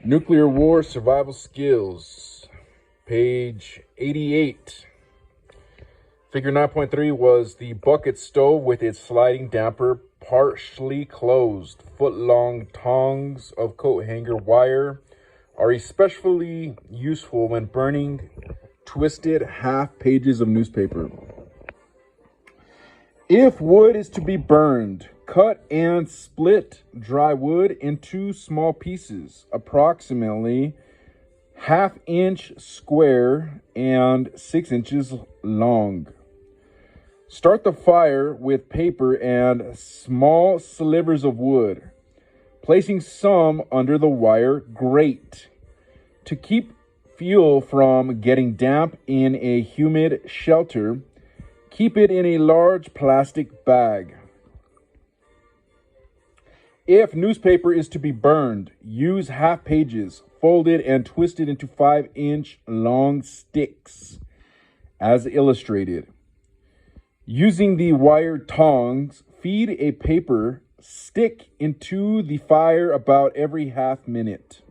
Nuclear War Survival Skills, page 88. Figure 9.3 was the bucket stove with its sliding damper partially closed. Foot-long tongs of coat hanger wire are especially useful when burning twisted half pages of newspaper. If wood is to be burned, cut and split dry wood into small pieces, approximately ½ inch square and 6 inches long. Start the fire with paper and small slivers of wood, placing some under the wire grate. To keep fuel from getting damp in a humid shelter, keep it in a large plastic bag. If newspaper is to be burned, use half pages, folded and twisted into 5-inch long sticks, as illustrated. Using the wire tongs, feed a paper stick into the fire about every half minute.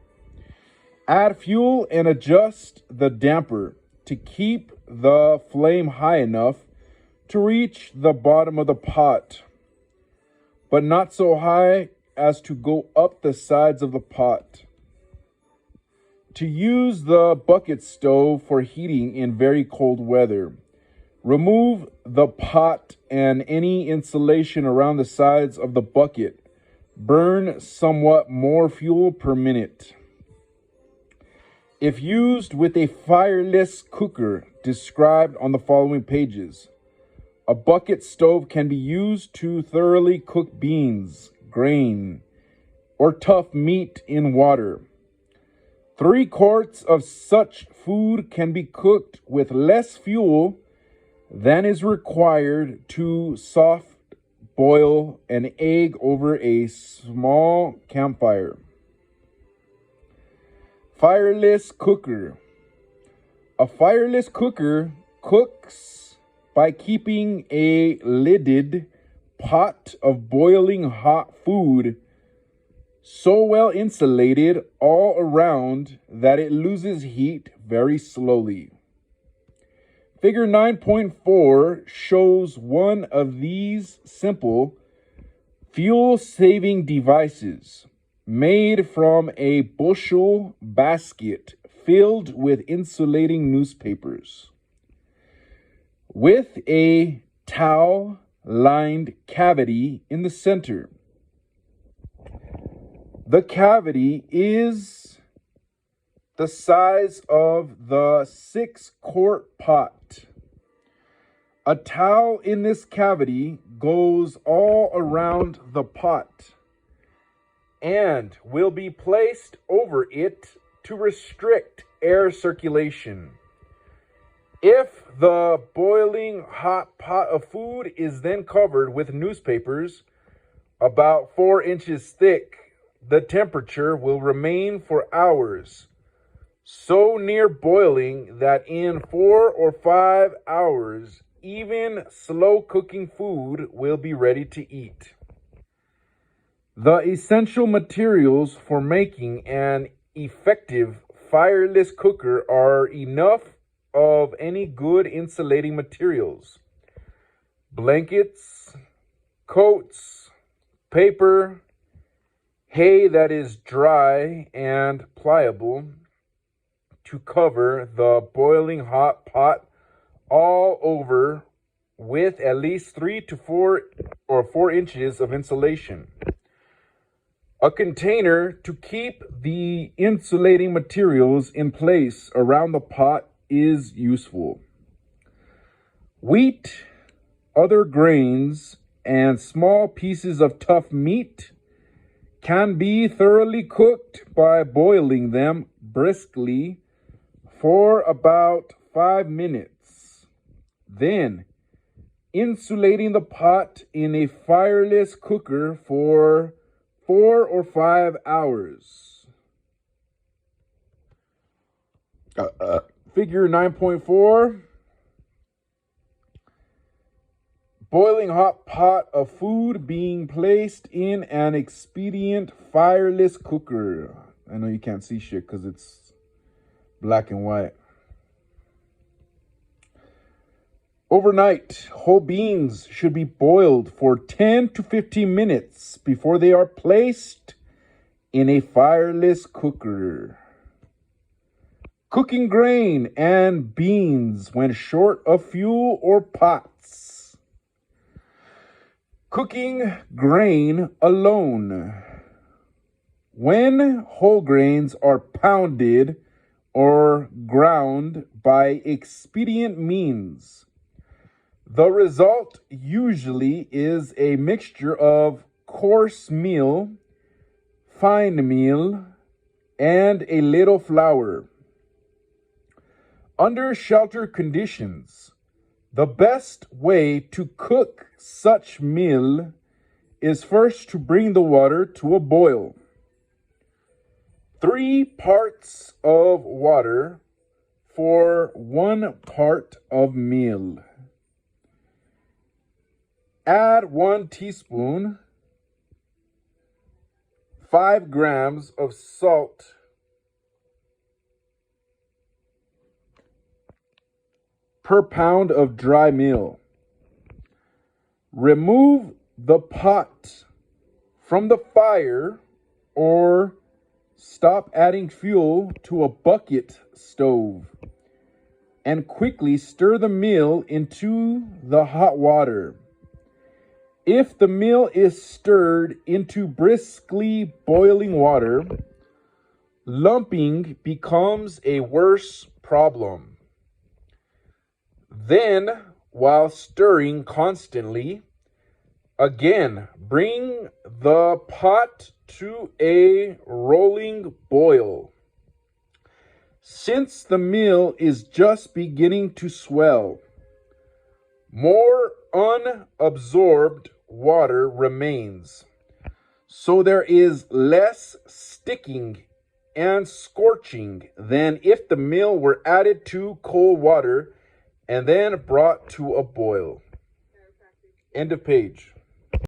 Add fuel and adjust the damper to keep the flame high enough to reach the bottom of the pot, but not so high as to go up the sides of the pot. To use the bucket stove for heating in very cold weather, remove the pot and any insulation around the sides of the bucket. Burn somewhat more fuel per minute. If used with a fireless cooker described on the following pages, a bucket stove can be used to thoroughly cook beans, grain, or tough meat in water. 3 quarts of such food can be cooked with less fuel than is required to soft boil an egg over a small campfire. Fireless cooker. A fireless cooker cooks by keeping a lidded pot of boiling hot food so well insulated all around that it loses heat very slowly. Figure 9.4 shows one of these simple fuel-saving devices made from a bushel basket filled with insulating newspapers, with a towel-lined cavity in the center. The cavity is the size of the 6-quart pot. A towel in this cavity goes all around the pot and will be placed over it to restrict air circulation. If the boiling hot pot of food is then covered with newspapers about 4 inches thick, the temperature will remain for hours, so near boiling that in 4 or 5 hours, even slow cooking food will be ready to eat. The essential materials for making an effective fireless cooker are enough of any good insulating materials: blankets, coats, paper, hay that is dry and pliable to cover the boiling hot pot all over with at least 3 to 4 inches of insulation. A container to keep the insulating materials in place around the pot is useful. Wheat, other grains, and small pieces of tough meat can be thoroughly cooked by boiling them briskly for about 5 minutes. Then, insulating the pot in a fireless cooker for 4 or 5 hours. Figure 9.4. Boiling hot pot of food being placed in an expedient fireless cooker. I know you can't see shit because it's black and white. Overnight, whole beans should be boiled for 10 to 15 minutes before they are placed in a fireless cooker. Cooking grain and beans when short of fuel or pots. Cooking grain alone. When whole grains are pounded or ground by expedient means, the result usually is a mixture of coarse meal, fine meal, and a little flour. Under shelter conditions, the best way to cook such meal is first to bring the water to a boil. 3 parts of water for 1 part of meal. Add 1 teaspoon, 5 grams of salt, per pound of dry meal. Remove the pot from the fire or stop adding fuel to a bucket stove and quickly stir the meal into the hot water. If the meal is stirred into briskly boiling water, lumping becomes a worse problem. Then, while stirring constantly, again, bring the pot to a rolling boil. Since the meal is just beginning to swell, more unabsorbed water remains, so there is less sticking and scorching than if the meal were added to cold water and then brought to a boil. End of page.